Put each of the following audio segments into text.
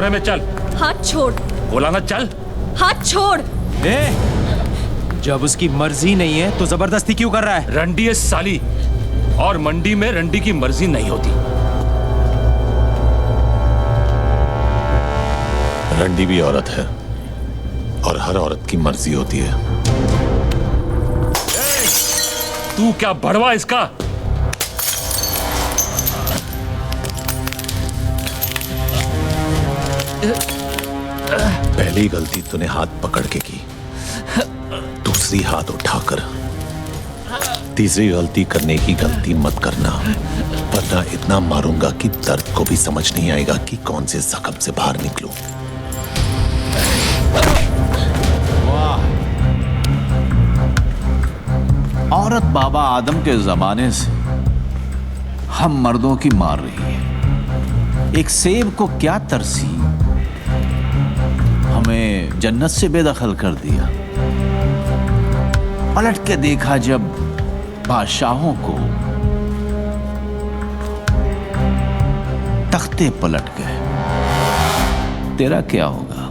कमरे में चल। हाथ छोड़। बोला ना चल। हाथ छोड़। जब उसकी मर्जी नहीं है तो जबरदस्ती क्यों कर रहा है? रंडी है साली, और मंडी में रंडी की मर्जी नहीं होती। रंडी भी औरत है और हर औरत की मर्जी होती है। तू क्या बड़वा इसका? पहली गलती तूने हाथ पकड़ के की, दूसरी हाथ उठाकर, तीसरी गलती करने की गलती मत करना, वरना इतना मारूंगा कि दर्द को भी समझ नहीं आएगा कि कौन से जख्म से बाहर निकलूं। औरत बाबा आदम के जमाने से हम मर्दों की मार रही है। एक सेब को क्या तरसी, हमें जन्नत से बेदखल कर दिया। पलट के देखा जब बादशाहों को, तख्ते पलट गए। तेरा क्या होगा?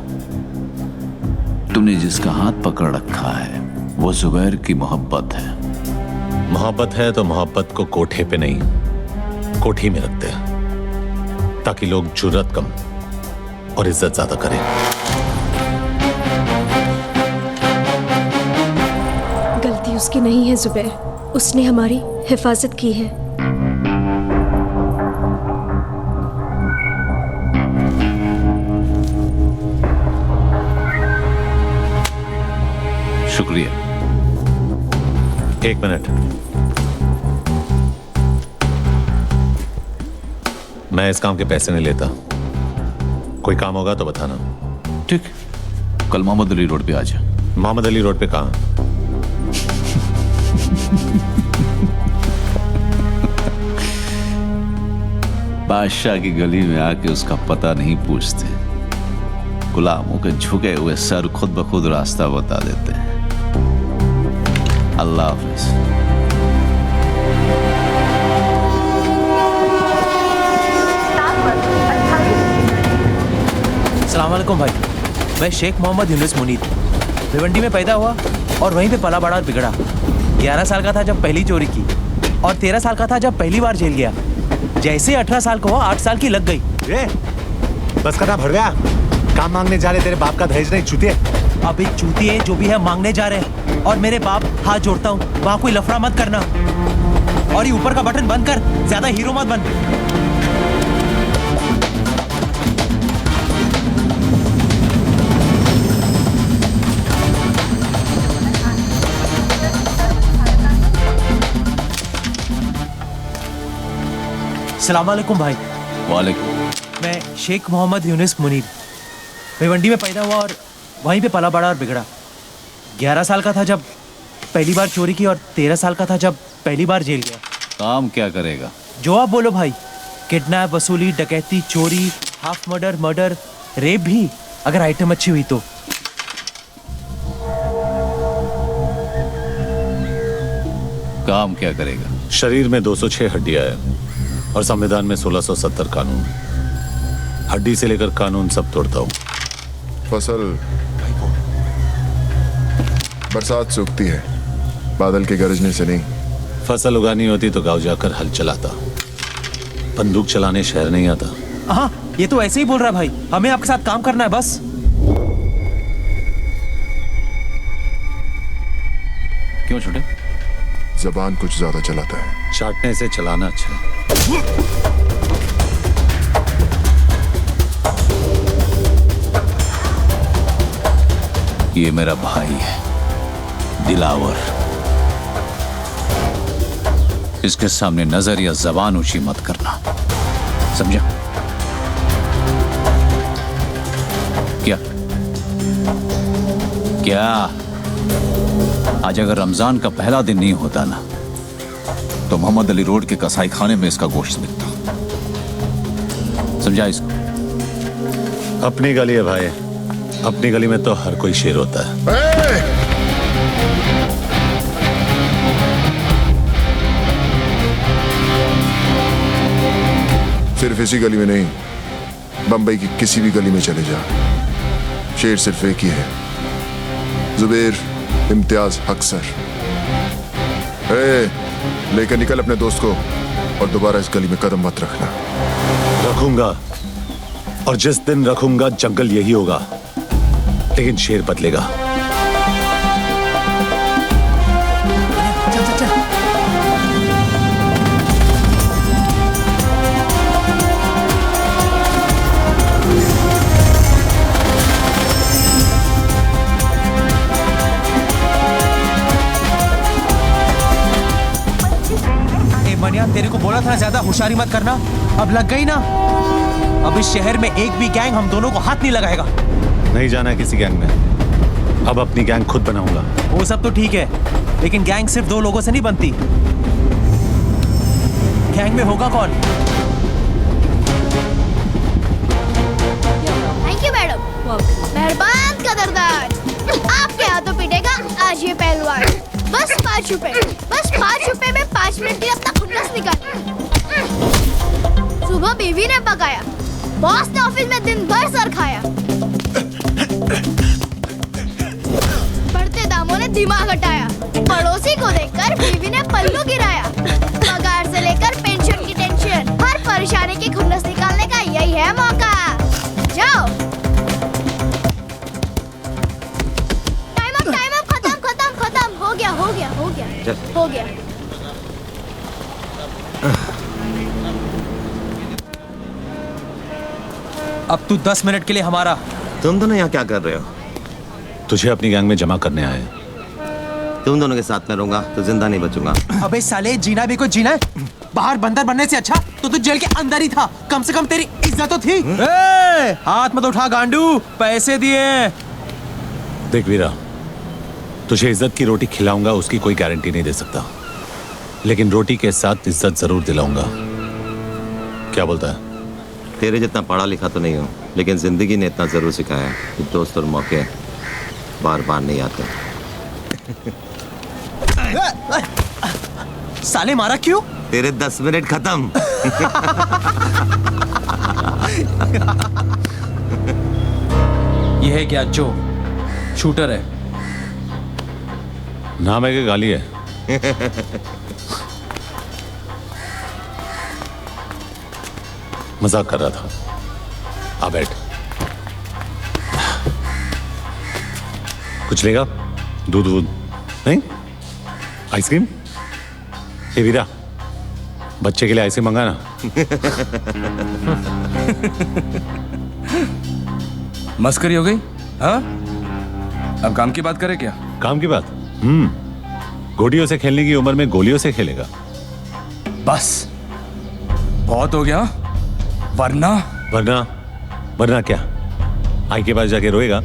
तूने जिसका हाथ पकड़ रखा है वो जुबैर की मोहब्बत है। मोहब्बत है तो मोहब्बत को कोठे पे नहीं कोठी में रखते हैं, ताकि लोग जुर्रत कम और इज्जत ज्यादा करें। गलती उसकी नहीं है जुबैर, उसने हमारी हिफाजत की है। शुक्रिया। एक मिनट, मैं इस काम के पैसे नहीं लेता। कोई काम होगा तो बताना। ठीक, कल मोहम्मद अली रोड पे आ जा। मोहम्मद अली रोड पे कहाँ? बादशाह की गली में आके उसका पता नहीं पूछते, गुलामों के झुके हुए सर खुद ब खुद रास्ता बता देते हैं। अल्लाह हाफिज। अस्सलाम वालेकुम भाई, मैं शेख मोहम्मद यूनुस मुनीर भिवंडी में पैदा हुआ और वहीं पे पला बड़ा और बिगड़ा। 11 साल का था जब पहली चोरी की और 13 साल का था जब पहली बार जेल गया। जैसे 18 साल का हुआ 8 साल की लग गई। बस करना भर गया। काम मांगने जा रहे तेरे बाप का दहेज नहीं चूतिए। अभी चूतिए जो भी है मांगने जा रहे हैं, और मेरे बाप हाथ जोड़ता हूँ वहां कोई लफड़ा मत करना, और ये ऊपर का बटन बंद कर, ज्यादा हीरो मत बन। अस्सलाम वालेकुम भाई। वालेकुम। मैं शेख मोहम्मद यूनुस मुनीर भिवंडी में पैदा हुआ और वहीं पे पला बड़ा और बिगड़ा। 11 साल का था जब पहली बार चोरी की और 13 साल का था जब पहली बार जेल गया। काम क्या करेगा? जो आप बोलो भाई, किडनैप, वसूली, डकैती, चोरी, हाफ मर्डर, मर्डर, रेप भी, अगर आइटम अच्छी हुई तो। काम क्या करेगा? शरीर में 206 हड्डियां है और संविधान में 1670 कानून। हड्डी से लेकर कानून सब तोड़ता हूँ। फसल बरसात सूखती है, बादल के गरजने से नहीं। फसल उगानी होती तो गांव जाकर हल चलाता, बंदूक चलाने शहर नहीं आता। हाँ, ये तो ऐसे ही बोल रहा है भाई, हमें आपके साथ काम करना है बस। क्यों छोटे? जबान कुछ ज्यादा चलाता है। चाटने से चलाना अच्छा है। ये मेरा भाई है दिलावर। इसके सामने नजर या जबान ऊंची मत करना, समझा? क्या क्या आज अगर रमजान का पहला दिन नहीं होता ना, तो मोहम्मद अली रोड के कसाई खाने में इसका गोश्त बिकता। समझा इसको? अपनी गली है भाई, अपनी गली में तो हर कोई शेर होता है। सिर्फ इसी गली में नहीं, बंबई की किसी भी गली में चले जा, शेर सिर्फ एक ही है, जुबैर इम्तियाज हक सर। लेकर निकल अपने दोस्त को और दोबारा इस गली में कदम मत रखना। रखूंगा, और जिस दिन रखूंगा जंगल यही होगा, लेकिन शेर बदलेगा। चल चल चल। मनिया, तेरे को बोला था ना ज्यादा होशियारी मत करना। अब लग गई ना। अब इस शहर में एक भी गैंग हम दोनों को हाथ नहीं लगाएगा। नहीं जाना किसी गैंग में, अब अपनी गैंग खुद बनाऊंगा। वो सब तो ठीक है, लेकिन गैंग सिर्फ 2 लोगों से नहीं बनती। गैंग में होगा कौन? Thank you madam. मेहरबान कदरदान। आपके हाथों पिटेगा आज ये पहलवान। बस 5 रुपए, बस 5 रुपए में 5 मिनट में अपना खुन्नस निकाल। सुबह बीवी ने पकाया, बॉस ने ऑफिस में दिन भर सर खाया, बढ़ते दामों ने दिमाग हटाया, पड़ोसी को देखकर बीवी ने पल्लू गिराया, पगार से लेकर पेंशन की टेंशन, हर परेशानी की खुन्नस निकालने का यही है मौका। जाओ। टाइम अप, खत्म। हो गया। अब तू 10 मिनट के लिए हमारा। तुम दोनों यहाँ क्या कर रहे हो? तुझे अपनी गैंग में जमा करने आए। तुम दोनों के साथ में रहूंगा तो जिंदा नहीं बचूंगा। अबे साले, जीना भी कोई जीना है। बाहर बंदर बनने से अच्छा तो तू जेल के अंदर ही था। कम से कम तेरी इज्जत तो थी। हाथ मत उठा गांडू, पैसे दिए। देख वीरा, तुझे इज्जत की रोटी खिलाऊंगा उसकी कोई गारंटी नहीं दे सकता, लेकिन रोटी के साथ इज्जत जरूर दिलाऊंगा। क्या बोलता है? तेरे जितना पढ़ा लिखा तो नहीं हूँ, लेकिन जिंदगी ने इतना जरूर सिखाया कि दोस्त और मौके बार बार नहीं आते। साले मारा क्यों? तेरे 10 मिनट खत्म। ये है क्या? जो शूटर है। नाम है कि गाली है? मजाक कर रहा था। आ बैठ। कुछ लेगा? दूध नहीं? आइसक्रीम? ये वीरा, बच्चे के लिए आइसक्रीम मंगाना। मस्करी हो गई? हाँ, अब काम की बात करें क्या? काम की बात? गोटियों से खेलने की उम्र में गोलियों से खेलेगा। बस बहुत हो गया। वरना वरना क्या? आई के पास जाके रोएगा।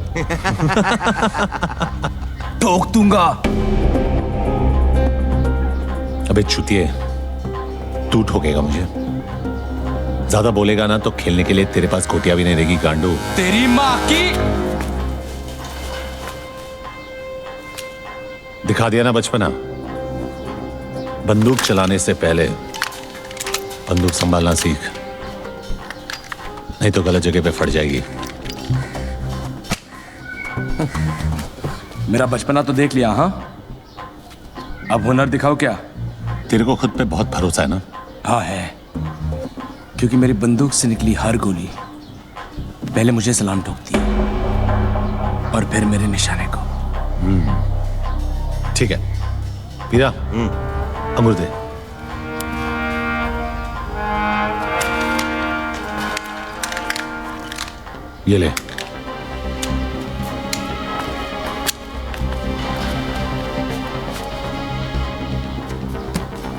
ठोक दूंगा। अबे चुतिए, तू ठोकेगा मुझे। ज्यादा बोलेगा ना तो खेलने के लिए तेरे पास गोटियां भी नहीं रहेगी गांडू। तेरी माँ की। दिखा दिया ना बचपना। बंदूक चलाने से पहले बंदूक संभालना सीख, नहीं तो गलत जगह पे फट जाएगी। मेरा बचपना तो देख लिया। हाँ, अब हुनर दिखाओ क्या? तेरे को खुद पे बहुत भरोसा है ना? हाँ है, क्योंकि मेरी बंदूक से निकली हर गोली पहले मुझे सलाम ठोकती है और फिर मेरे निशाने को। ठीक है वीरा, अंगूर दे। ये ले।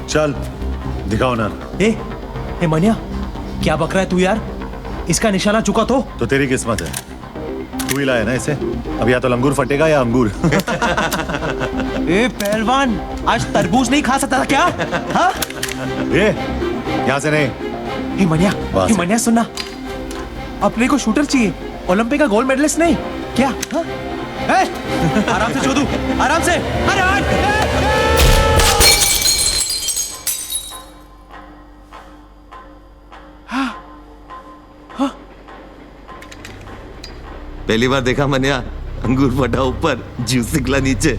चल दिखाओ ना। ए मनिया, क्या बक रहा है तू यार? इसका निशाना चुका तो तेरी किस्मत है, तू ही लाया ना इसे। अब या तो लंगूर फटेगा या अंगूर। ए पहलवान, आज तरबूज नहीं खा सकता था क्या? हाँ? यहाँ से नहीं। ए मनिया सुनना, अपने को शूटर चाहिए, ओलंपिक का गोल्ड मेडलिस्ट नहीं क्या? हाँ? आराम से चोदू, आराम से। अरे पहली बार देखा मनिया, अंगूर फटा ऊपर, जूस निकला नीचे।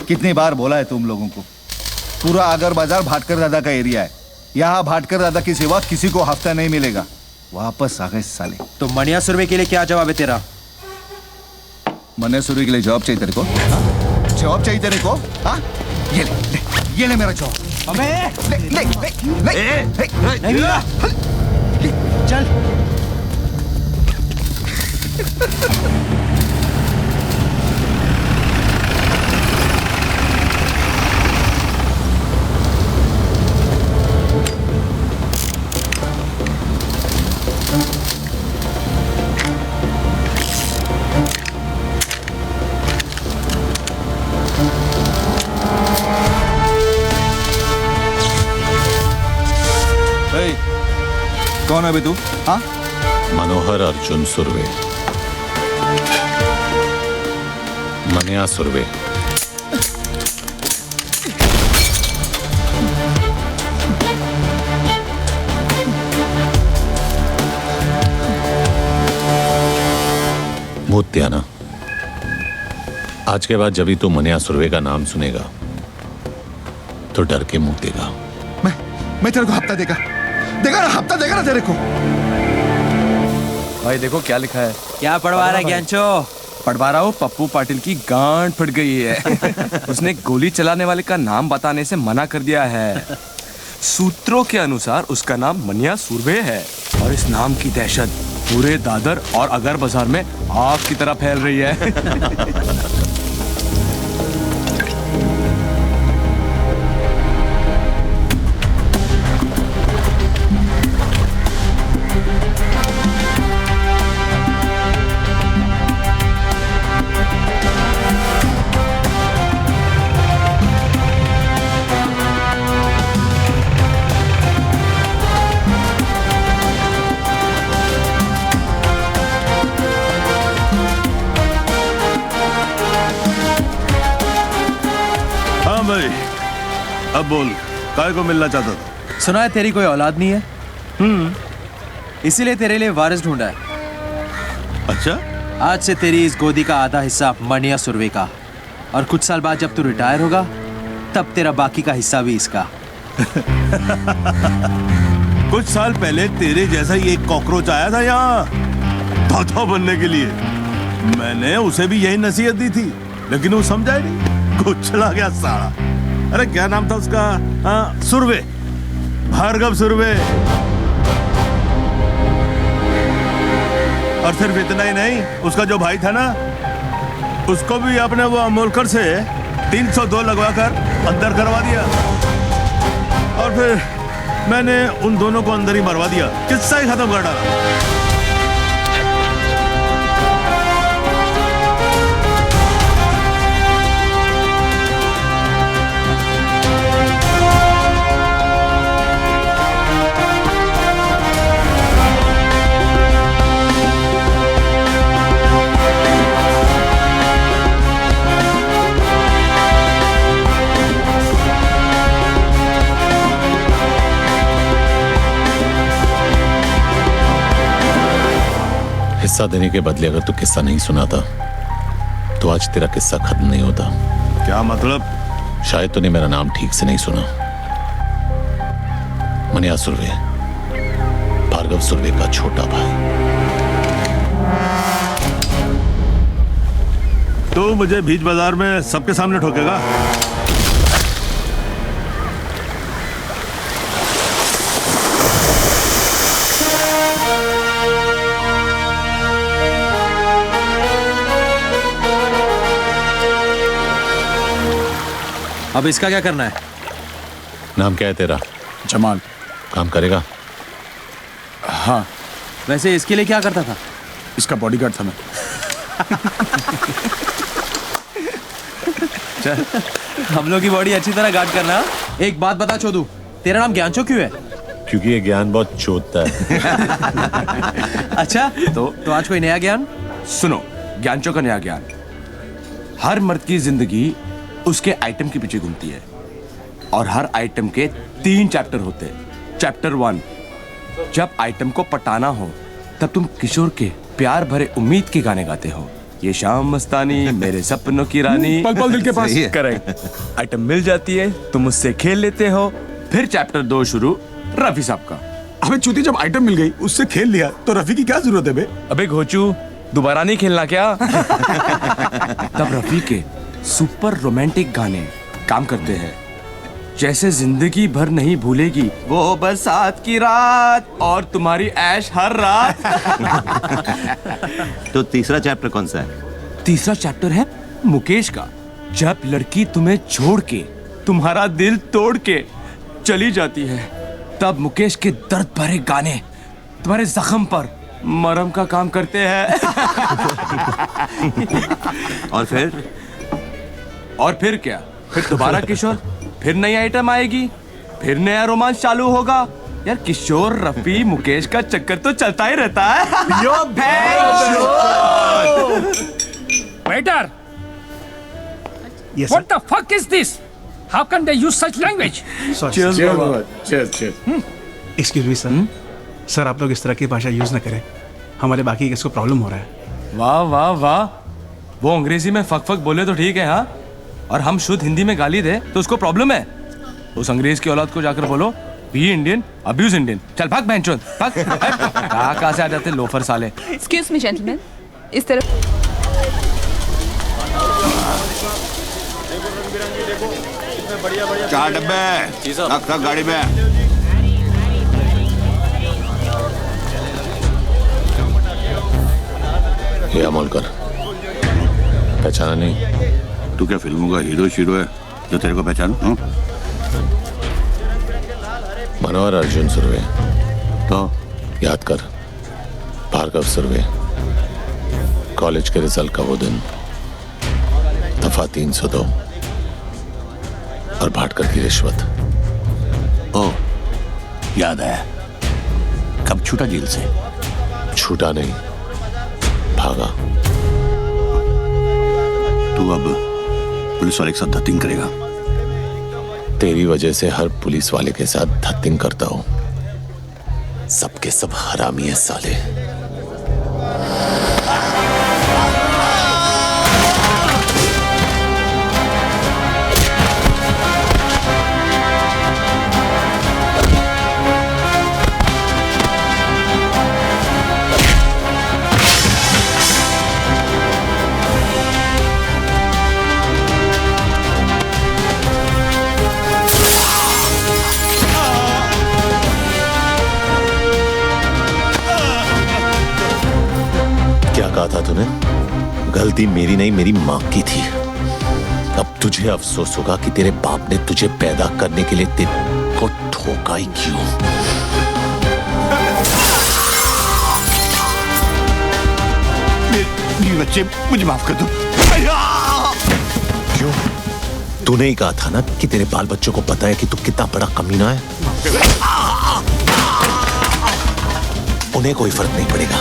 कितनी बार बोला है तुम लोगों को, पूरा आगर बाजार भाटकर दादा का एरिया है। यहाँ भाटकर दादा की सिवा किसी को हफ्ता नहीं मिलेगा। वापस आ गए साले। तो मनिया सुरवे के लिए क्या जवाब है तेरा? मनिया सुरवे के लिए जवाब चाहिए तेरे को? जवाब चाहिए तेरे को? हाँ, ये ले मेरा जवाब। अबे ले चल। कौन है बे तू? हाँ, मनोहर अर्जुन सुरवे, मनिया सुरवे। मुत्याना, आज के बाद जब भी तू मनिया सुरवे का नाम सुनेगा तो डर के मुंह देगा। मैं तेरे को हफ्ता देगा ना, हफ्ता देगा ना तेरे को। भाई देखो क्या लिखा है। क्या पढ़वा रहा है ज्ञानचो? पढ़वा रहा हूँ, पप्पू पाटिल की गांड फट गई है। उसने गोली चलाने वाले का नाम बताने से मना कर दिया है। सूत्रों के अनुसार उसका नाम मनिया सुरवे है और इस नाम की दहशत पूरे दादर और अगर बाजार में आग की तरह फैल रही है। अब बोल, काय को मिलना चाहता था? सुना है तेरी कोई औलाद नहीं है, इसीलिए तेरे लिए वारिस ढूंढा है। अच्छा, आज से तेरी इस गोदी का आधा हिस्सा मनिया सुरवे का, और कुछ साल बाद जब तू रिटायर होगा तब तेरा बाकी का हिस्सा भी इसका। कुछ साल पहले तेरे जैसा ही एक कॉकरोच आया था यहाँ दादा बनने के लिए। मैंने उसे भी यही नसीहत दी थी, लेकिन वो समझा ही नहीं, कुचला गया साला। अरे क्या नाम था उसका? सुरवे, भार्गव सुरवे। और सिर्फ इतना ही नहीं, उसका जो भाई था ना, उसको भी आपने वो अमोलकर से 302 लगवाकर अंदर करवा दिया। और फिर मैंने उन दोनों को अंदर ही मरवा दिया, किस्सा ही खत्म कर डाला। हिस्सा देने के बदले अगर तू किस्सा नहीं सुनाता तो आज तेरा किस्सा खत्म नहीं होता। क्या मतलब? शायद तूने मेरा नाम ठीक से नहीं सुना। मनिया सुर्वे, भार्गव सुर्वे का छोटा भाई। तो मुझे बीच बाजार में सबके सामने ठोकेगा? अब इसका क्या करना है? नाम क्या है तेरा? जमाल। काम करेगा? हाँ। वैसे इसके लिए क्या करता था? इसका बॉडीगार्ड था मैं। चल, हम लोग की बॉडी अच्छी तरह गार्ड करना। एक बात बता चोदू, तेरा नाम ज्ञानचो क्यों है? क्योंकि ये ज्ञान बहुत चोदता है। अच्छा, तो आज कोई नया ज्ञान? सुनो, ज्ञानचो का नया ज्ञान। हर मर्द की जिंदगी उसके आइटम के पीछे घूमती है और हर आइटम के 3 चैप्टर होते हैं। चैप्टर 1, जब आइटम को पटाना हो तब तुम किशोर के प्यार भरे उम्मीद के गाने गाते हो। ये शाम मस्तानी, मेरे सपनों की रानी, पल पल दिल के पास। करेक्ट। आइटम मिल जाती है, तुम उससे खेल लेते हो। फिर चैप्टर 2 शुरू, रफी साहब का। अबे चूती, जब आइटम मिल गई उससे खेल लिया तो रफी की क्या जरूरत है बे? अबे घोचू, दोबारा नहीं खेलना क्या? तब रफी के सुपर रोमांटिक गाने काम करते हैं, जैसे जिंदगी भर नहीं भूलेगी वो बरसात की रात और तुम्हारी ऐश हर रात। तो तीसरा चैप्टर कौन सा है? तीसरा चैप्टर है मुकेश का। जब लड़की तुम्हें छोड़ के, तुम्हारा दिल तोड़ के चली जाती है, तब मुकेश के दर्द भरे गाने तुम्हारे जख्म पर मरहम का काम करते हैं। और फिर क्या? फिर दोबारा किशोर, फिर नई आइटम आएगी, फिर नया रोमांस चालू होगा। यार किशोर, रफी, मुकेश का चक्कर तो चलता ही रहता है। Waiter! What the fuck is this? How can they use such language? Excuse me sir, sir आप लोग इस तरह की भाषा यूज ना करें, हमारे बाकी किसको प्रॉब्लम हो रहा है। वाह वाह वाह, वो अंग्रेजी में फक फक बोले तो ठीक है, हाँ, और हम शुद्ध हिंदी में गाली दे तो उसको प्रॉब्लम है। उस अंग्रेज की औलाद को जाकर बोलो, बी इंडियन, अब्यूज इंडियन। चल भाग बहनचोद, भाग। कहाँ से आ जाते लोफर साले। एक्सक्यूज मी जेंटलमैन, इस तरफ। चार डब्बे रख गाड़ी में। ये अमोलकर, पहचाना नहीं? तू क्या फिल्मों का हीरो शीरो है जो तेरे को पहचानू? मनोहर अर्जुन सुर्वे। तो याद कर, भार्गव सुर्वे। कॉलेज के रिजल्ट का वो दिन, दफा 302 और भाटकर की रिश्वत। ओ, याद आया। कब छूटा जेल से? छूटा नहीं, भागा। तू अब पुलिस वाले के साथ धत्तिंग करेगा? तेरी वजह से हर पुलिस वाले के साथ धत्तिंग करता हूं। सबके सब हरामी है साले। कहा था तूने? गलती मेरी नहीं, मेरी मां की थी। अब तुझे अफसोस होगा कि तेरे बाप ने तुझे पैदा करने के लिए तेरे को ठोका ही क्यों। मेरे बच्चे, मुझे माफ कर दो। क्यों? तूने ही कहा था ना कि तेरे बाल बच्चों को पता है कि तू कितना बड़ा कमीना है। उन्हें कोई फर्क नहीं पड़ेगा।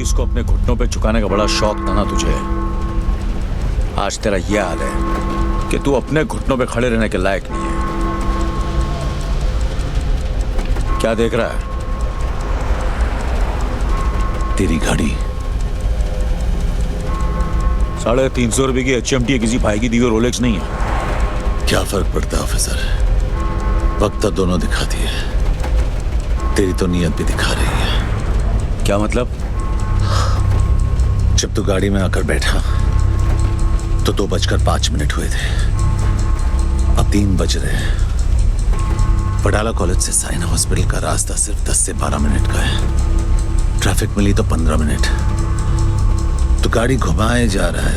पुलिस को अपने घुटनों पे झुकाने का बड़ा शौक था ना तुझे, आज तेरा यह हाल है कि तू अपने घुटनों पे खड़े रहने के लायक नहीं है। क्या देख रहा है? तेरी गाड़ी 350 रुपए की HMT किसी भाई की दी हुई रोलेक्स नहीं है। क्या फर्क पड़ता है ऑफिसर, वक्त तो दोनों दिखाती है, तेरी तो नीयत भी दिखा रही है। क्या मतलब? जब तू गाड़ी में आकर बैठा तो 2:05 हुए थे, अब 3 बज रहे हैं। पडाला कॉलेज से साइना हॉस्पिटल का रास्ता सिर्फ 10 से 12 मिनट का है, ट्रैफिक मिली तो 15 मिनट। तो गाड़ी घुमाए जा रहा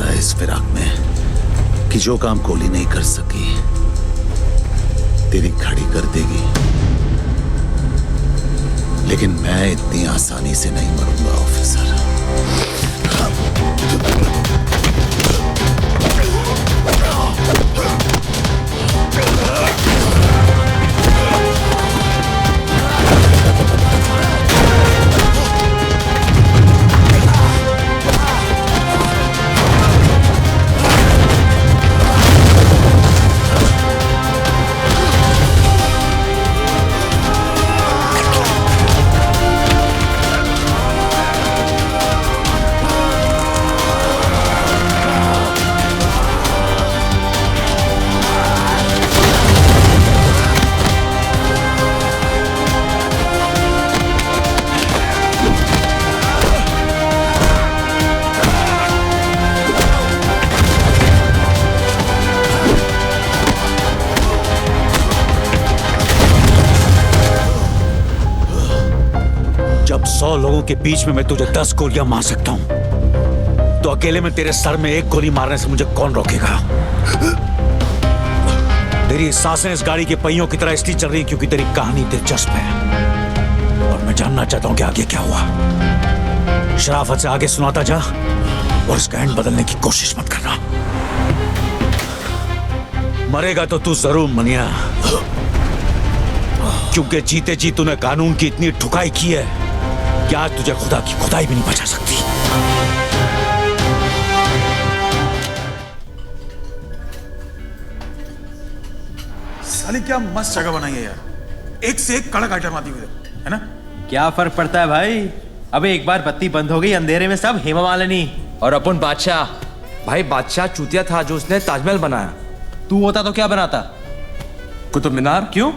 है इस फिराक में कि जो काम गोली नहीं कर सकी तेरी घड़ी कर देगी। लेकिन मैं इतनी आसानी से नहीं मरूंगा ऑफिसर। जब 100 लोगों के बीच में मैं तुझे 10 गोलियां मार सकता हूं, तो अकेले में तेरे सर में 1 गोली मारने से मुझे कौन रोकेगा? तेरी सांसें इस गाड़ी के पहियों की तरह इसलिए चल रही क्योंकि तेरी कहानी दिलचस्प है और मैं जानना चाहता हूं कि आगे क्या हुआ। शराफत से आगे सुनाता जा और इसका एंड बदलने की कोशिश मत करना। मरेगा तो तू जरूर मनिया, क्योंकि जीते जी तूने कानून की इतनी ठुकाई की है कि आज तुझे खुदा की खुदाई भी नहीं बचा सकती। साली क्या मस्त जगह बनाई है यार, एक से एक कड़क आइटम आती हुई है ना। क्या फर्क पड़ता है भाई, अबे एक बार बत्ती बंद हो गई अंधेरे में सब हेमा मालिनी। और अपन बादशाह, भाई बादशाह चूतिया था जो उसने ताजमहल बनाया। तू होता तो क्या बनाता? कुतुब मीनार। क्यों?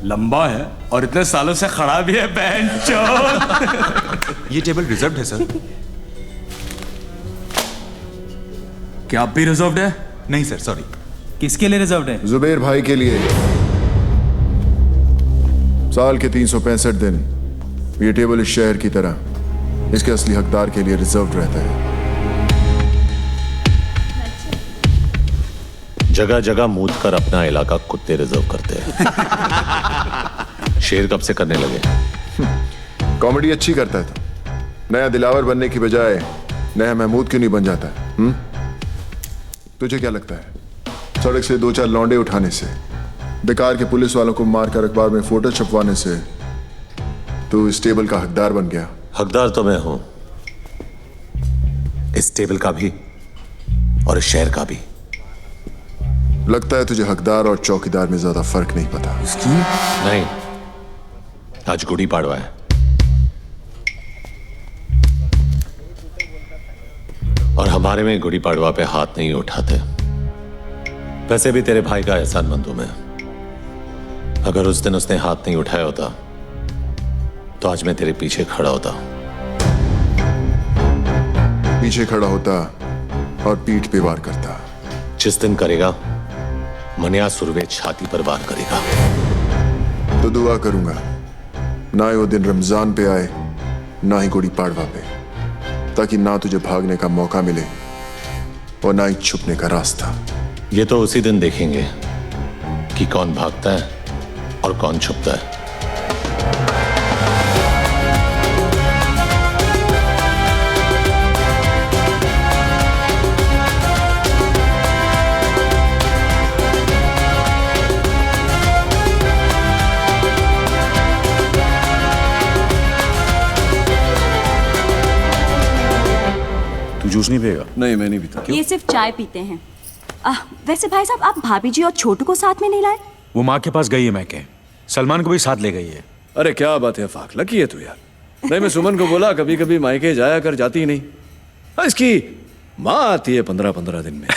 लंबा है और इतने सालों से खड़ा भी है बेंचोद। ये टेबल रिजर्व्ड है सर। क्या आप भी रिजर्व्ड है? नहीं सर, सॉरी। किसके लिए रिजर्व्ड है? जुबेर भाई के लिए। साल के 365 दिन ये टेबल इस शहर की तरह इसके असली हकदार के लिए रिजर्व्ड रहता है। जगह जगह मूद कर अपना इलाका कुत्ते रिजर्व करते हैं। शेर कब से करने लगे? कॉमेडी अच्छी करता है तो नया दिलावर बनने की बजाय नया महमूद क्यों नहीं बन जाता? तुझे क्या लगता है सड़क से 2-4 लौंडे उठाने से, बेकार के पुलिस वालों को मारकर अखबार में फोटो छपवाने से तू इस टेबल का हकदार बन गया? हकदार तो मैं हूं, इस टेबल का भी और इस शहर का भी। लगता है तुझे हकदार और चौकीदार में ज्यादा फर्क नहीं पता। नहीं, आज गुड़ी पाड़वा है और हमारे में गुड़ी पाड़वा पे हाथ नहीं उठाते। वैसे भी तेरे भाई का एहसानमंद हूं मैं। अगर उस दिन उसने हाथ नहीं उठाया होता तो आज मैं तेरे पीछे खड़ा होता। पीछे खड़ा होता और पीठ पे वार करता। जिस दिन करेगा मनिया सुरवे छाती पर वार करेगा। तो दुआ करूंगा ना ही वो दिन रमजान पे आए ना ही गुड़ी पाड़वा पे, ताकि ना तुझे भागने का मौका मिले और ना ही छुपने का रास्ता। ये तो उसी दिन देखेंगे कि कौन भागता है और कौन छुपता है। जूस नहीं पिएगा? नहीं, मैं नहीं पीता। ये सिर्फ चाय पीते हैं। वैसे भाई साहब, आप भाभी जी और छोटू को साथ में नहीं लाए? वो माँ के पास गई है मैके, सलमान को भी साथ ले गई है। अरे क्या बात है फाक, लकी है तू यार। नहीं, मैं सुमन को बोला कभी कभी मायके जाया कर, जाती ही नहीं। हाँ, इसकी माँ आती है 15-15 दिन में।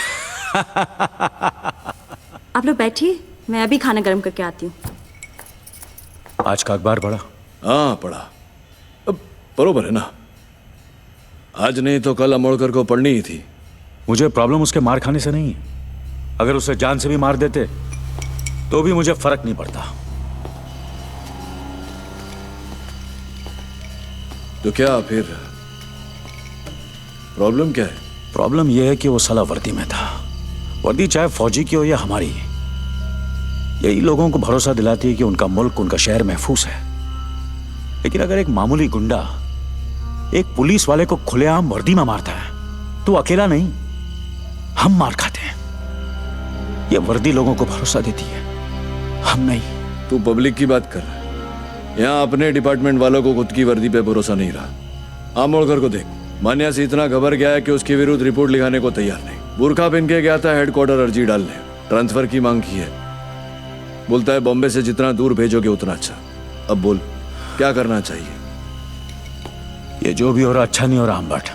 आप लोग बैठिए, मैं अभी खाना गर्म करके आती हूँ। आज का अखबार पढ़ा? हाँ पढ़ा। अब बरोबर है ना, आज नहीं तो कल अमोड़कर को पढ़नी ही थी। मुझे प्रॉब्लम उसके मार खाने से नहीं है। अगर उसे जान से भी मार देते तो भी मुझे फर्क नहीं पड़ता। तो क्या फिर प्रॉब्लम क्या है? प्रॉब्लम यह है कि वो साला वर्दी में था। वर्दी चाहे फौजी की हो या हमारी, यही लोगों को भरोसा दिलाती है कि उनका मुल्क, उनका शहर महफूज है। लेकिन अगर एक मामूली गुंडा एक पुलिस वाले को खुलेआम वर्दी में मारता है तो अकेला नहीं, हम मार खाते हैं। ये वर्दी लोगों को भरोसा देती है, हम नहीं। तू पब्लिक की बात कर रहा है। यहाँ अपने डिपार्टमेंट वालों को खुद की वर्दी पे भरोसा नहीं रहा। आमोड़कर को देख, मान्या से इतना घबर गया है कि उसके विरुद्ध रिपोर्ट लिखाने को तैयार नहीं। बुरखा पहन के गया था हेडक्वार्टर अर्जी डालने, ट्रांसफर की मांग की है। बोलता है बॉम्बे से जितना दूर भेजोगे उतना अच्छा। अब बोल क्या करना चाहिए? ये जो भी हो रहा अच्छा नहीं हो रहा अम्बट।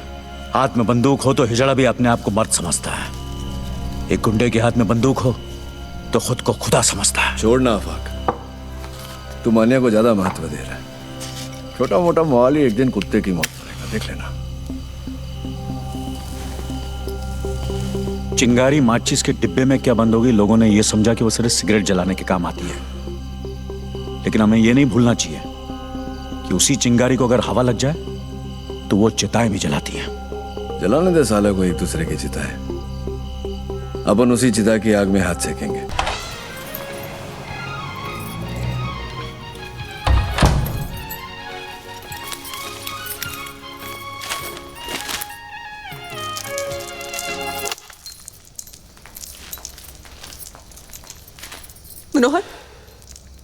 हाथ में बंदूक हो तो हिजड़ा भी अपने आप को मर्द समझता है। एक गुंडे के हाथ में बंदूक हो तो खुद को खुदा समझता है। छोड़ना आफाक, तू मान्या को ज्यादा महत्व दे रहा है। छोटा मोटा मवाली एक दिन कुत्ते की मौत करेगा, देख लेना। चिंगारी माचिस के डिब्बे में क्या बंद होगी, लोगों ने यह समझा कि वो सिर्फ सिगरेट जलाने के काम आती है। लेकिन हमें यह नहीं भूलना चाहिए कि उसी चिंगारी को अगर हवा लग जाए तो वो चिताएं भी जलाती हैं। जलाने दे साले को एक दूसरे की चिताएं, अपन उसी चिता की आग में हाथ सेकेंगे। मनोहर,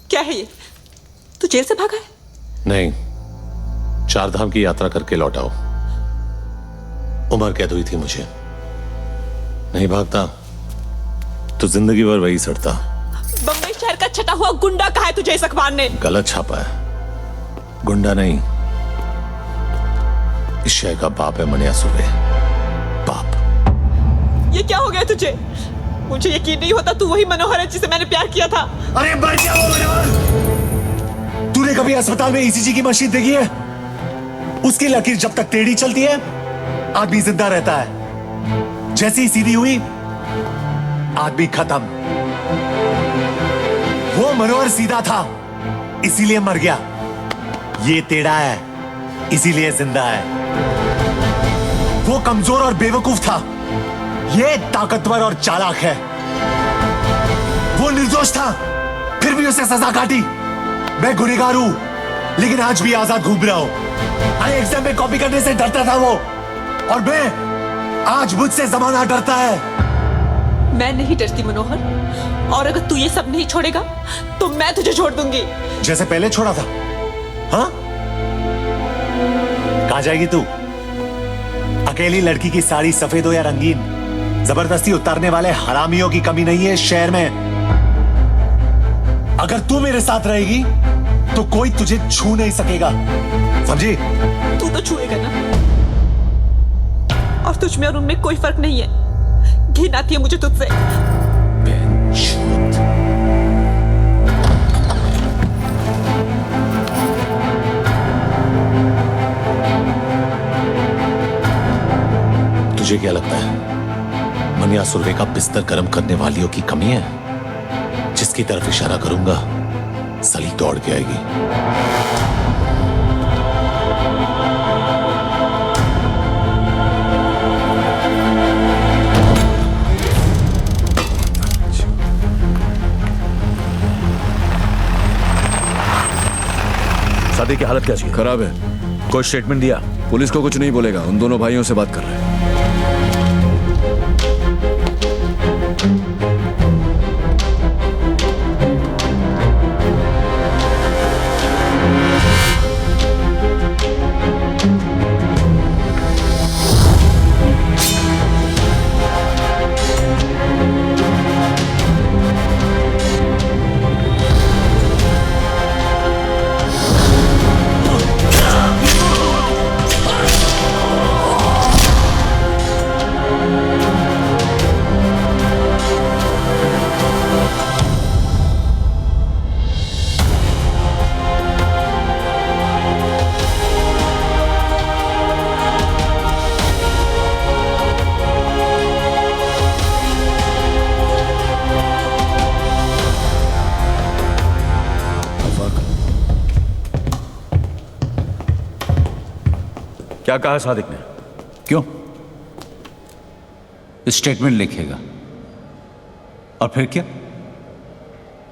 क्या है ये? तू जेल से भागा है? नहीं, 4 धाम की यात्रा करके लौटा हूं। उम्र कैद हुई थी मुझे। नहीं भागता तो जिंदगी भर वही सड़ता। बम्बई शहर का छटा हुआ गुंडा कहा है तुझे इस अखबार ने? गलत छापा है। गुंडा नहीं, इस शहर का बाप है मनिया सुर्वे। बाप। ये क्या हो गया तुझे? मुझे यकीन नहीं होता तू वही मनोहर है जिसे मैंने प्यार किया था। अरे मर गया वो मनोहर। तूने कभी अस्पताल में ईसीजी की मशीन देखी है? उसकी लकीर जब तक टेढ़ी चलती है आदमी जिंदा रहता है, जैसे ही सीधी हुई आदमी खत्म। वो मनोहर सीधा था इसीलिए मर गया, ये टेढ़ा है इसीलिए जिंदा है। वो कमजोर और बेवकूफ था, ये ताकतवर और चालाक है। वो निर्दोष था फिर भी उसे सजा काटी। मैं गुनहगार हूं लेकिन आज भी आजाद घूम रहा हूं। अरे एग्जाम में कॉपी करने से डरता था वो, और मैं आज मुझसे जमाना डरता है। मैं नहीं डरती मनोहर, और अगर तू ये सब नहीं छोड़ेगा तो मैं तुझे छोड़ दूंगी। जैसे पहले छोड़ा था। हाँ, कहां जाएगी तू? अकेली लड़की की साड़ी सफेद हो या रंगीन, जबरदस्ती उतारने वाले हरामियों की कमी नहीं है शहर में। अगर तू मेरे साथ रहेगी तो कोई तुझे छू नहीं सकेगा, समझी? तू तो छुएगा ना, और तुझ में और उनमें कोई फर्क नहीं है। घिन आती है मुझे तुझसे। तुझे क्या लगता है मनिया सुर्वे का बिस्तर गर्म करने वालियों की कमी है? जिसकी तरफ इशारा करूंगा सली दौड़ के आएगी। शादी की हालत कैसी है? खराब है। कोई स्टेटमेंट दिया? पुलिस को कुछ नहीं बोलेगा, उन दोनों भाइयों से बात कर रहे हैं। क्या कहा सादिक ने? क्यों? स्टेटमेंट लिखेगा और फिर क्या?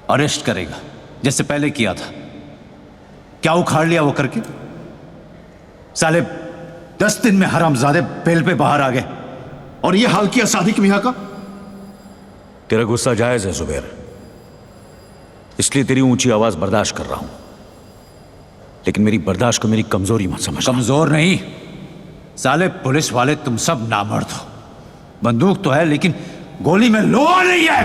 अरेस्ट करेगा जैसे पहले किया था। क्या उखाड़ लिया वो करके? साले 10 दिन में हरामजादे बेल पे बाहर आ गए और ये हाल किया सादिक मियां का। तेरा गुस्सा जायज है जुबैर, इसलिए तेरी ऊंची आवाज बर्दाश्त कर रहा हूं, लेकिन मेरी बर्दाश्त को मेरी कमजोरी मत समझ। कमजोर नहीं साले, पुलिस वाले तुम सब नामर्द हो। बंदूक तो है लेकिन गोली में लोहा नहीं है।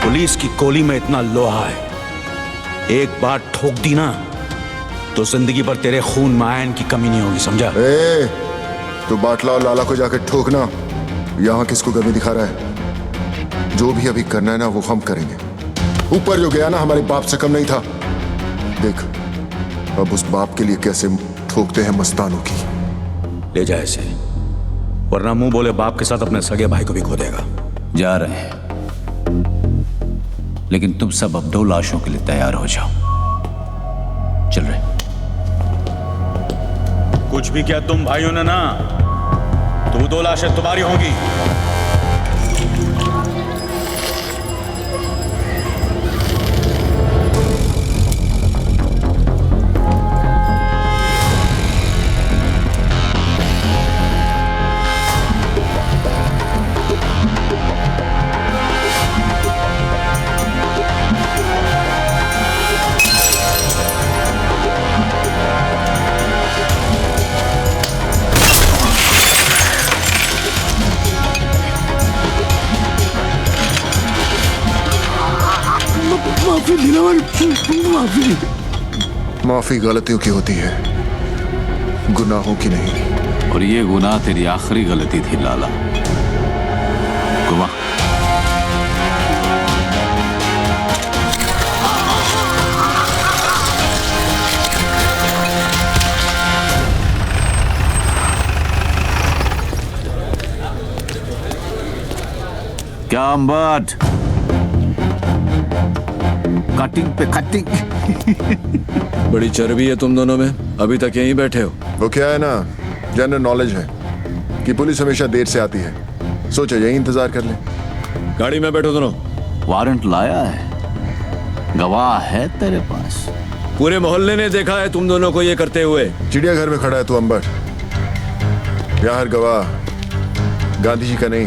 पुलिस की गोली में इतना लोहा है, एक बार ठोक दी ना तो जिंदगी भर तेरे खून में आयन की कमी नहीं होगी, समझा? तो बाटला और लाला को जाकर ठोकना। यहां किसको कमी दिखा रहा है? जो भी अभी करना है ना वो हम करेंगे। ऊपर जो गया ना हमारे बाप से कम नहीं था। देख अब उस बाप के लिए कैसे ठोकते हैं मस्तानों की। ले जा इसे, वरना मुंह बोले बाप के साथ अपने सगे भाई को भी खो देगा। जा रहे हैं, लेकिन तुम सब अब 2 लाशों के लिए तैयार हो जाओ। चल रहे। कुछ भी क्या तुम भाइयों ने ना, तो 2 लाशें तुम्हारी होंगी। माफी गलतियों की होती है, गुनाहों की नहीं। और ये गुनाह तेरी आखिरी गलती थी लाला। गुमा क्या अम्बट, कटिंग पे कटिंग। बड़ी चर्बी है तुम दोनों में, अभी तक यहीं बैठे हो। वो क्या है ना, जनरल नॉलेज है कि पुलिस हमेशा देर से आती है, सोचा यही इंतजार कर ले। गाड़ी में बैठो दोनों। वारंट लाया है, गवाह है तेरे पास? पूरे मोहल्ले ने देखा है तुम दोनों को ये करते हुए। चिड़ियाघर में खड़ा है तू अंबर, यहाँ हर गवाह गांधी जी का नहीं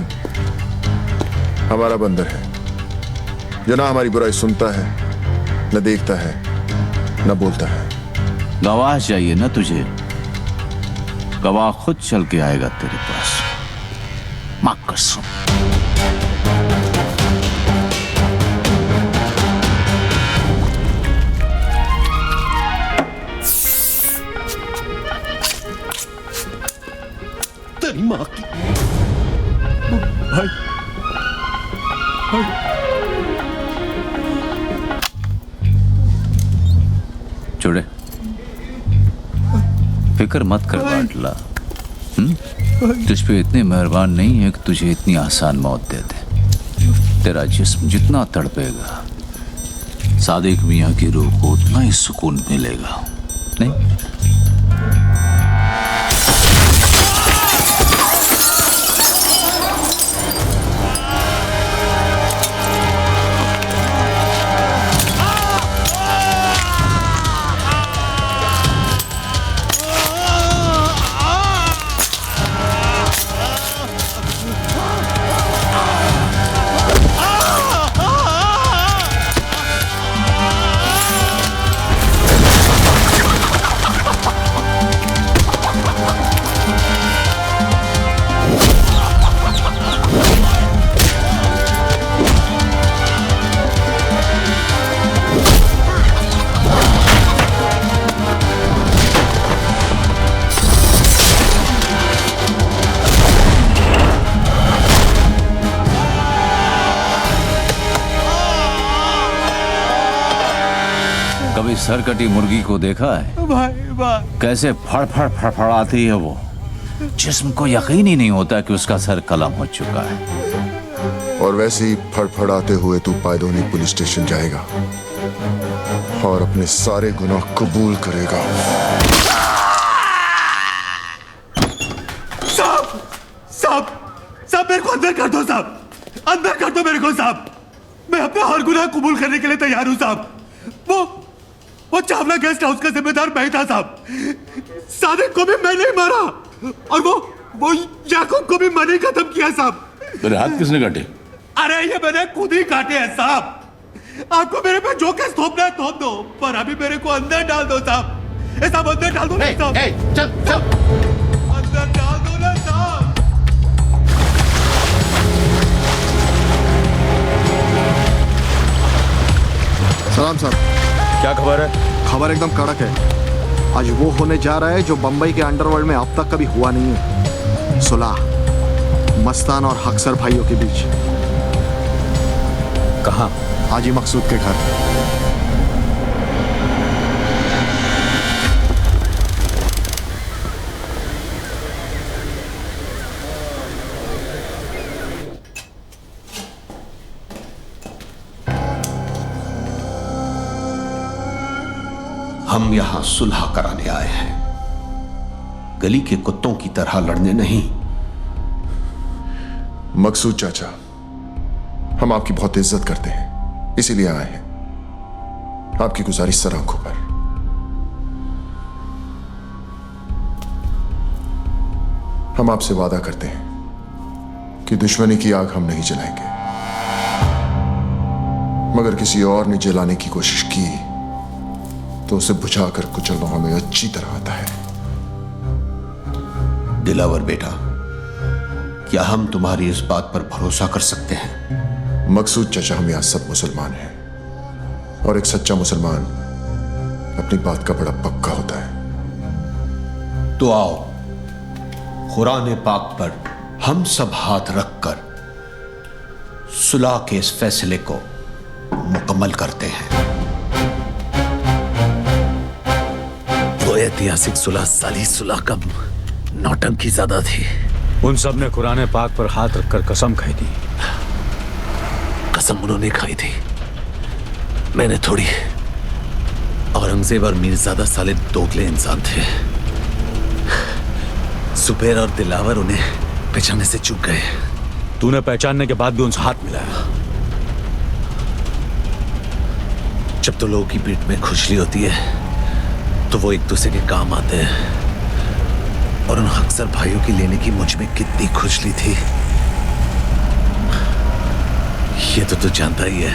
हमारा बंदर है, जो ना हमारी बुराई सुनता है, न देखता है, न बोलता है। गवाह चाहिए ना तुझे? गवाह खुद चल के आएगा तेरे पास। मां कसम। तेरी मां की। भाई छोड़े, फिक्र मत कर बाटला। तुझ पे इतने मेहरबान नहीं है कि तुझे इतनी आसान मौत दे दे। तेरा जिस्म जितना तड़पेगा, सादिक मियां की रूह को उतना ही सुकून मिलेगा। नहीं? सरकटी मुर्गी को देखा है भाई? कैसे फड़फड़ फड़फड़ाती है वो। जिस्म को यकीन ही नहीं होता कि उसका सर कलम हो चुका है। और वैसे ही फड़फड़ाते हुए तू पायदोनी पुलिस स्टेशन जाएगा और अपने सारे गुनाह कबूल करेगा। मेरे को अंदर कर दो साहब, अंदर कर दो मेरे को साहब। मैं अपना हर गुनाह कबूल करने के लिए तैयार हूं साहब। वो चावला गेस्ट हाउस का जिम्मेदार मैं था साहब। सादिक को भी मैंने ही मारा और वो याकूब को भी मैंने ही खत्म किया साहब। मेरे हाथ किसने काटे? अरे ये मैंने खुद ही काटे हैं साहब। आपको मेरे पे जो केस थोपना है थोप दो, पर अभी मेरे को अंदर डाल दो साहब। ए साहब अंदर डाल दो ना साहब। चल चल अंदर डाल दो ना साहब। सलाम साहब। क्या खबर है? खबर एकदम कड़क है। आज वो होने जा रहा है जो बंबई के अंडरवर्ल्ड में अब तक कभी हुआ नहीं है। सुलह मस्तान और हक्सर भाइयों के बीच। कहाँ? हाजी मकसूद के घर। हम यहां सुलह कराने आए हैं, गली के कुत्तों की तरह लड़ने नहीं। मकसूद चाचा, हम आपकी बहुत इज्जत करते हैं, इसीलिए आए हैं। आपकी गुजारिश सर आंखों पर। हम आपसे वादा करते हैं कि दुश्मनी की आग हम नहीं जलाएंगे, मगर किसी और ने जलाने की कोशिश की तो उसे बुझाकर कुचलना हमें अच्छी तरह आता है। दिलावर बेटा, क्या हम तुम्हारी इस बात पर भरोसा कर सकते हैं? मकसूद चाचा, हम यहां सब मुसलमान हैं और एक सच्चा मुसलमान अपनी बात का बड़ा पक्का होता है। तो आओ कुरान पाक पर हम सब हाथ रखकर सुलह के इस फैसले को मुकम्मल करते हैं। वो ऐतिहासिक सुलह साली सुलह का नौटंकी ज्यादा थी। उन सब ने कुरान पाक पर हाथ रखकर कसम खाई थी। कसम उन्होंने खाई थी, मैंने थोड़ी। औरंगजेब और मीरजादा साले दोगले इंसान थे। सुबेर और दिलावर उन्हें पहचानने से चूक गए। तूने पहचानने के बाद भी उनसे हाथ मिलाया। जब तो लोगों की पीठ में खुजली होती है तो वो एक दूसरे के काम आते हैं, और उन अक्सर भाइयों की लेने की मुझ में कितनी खुजली थी ये तो तू जानता ही है।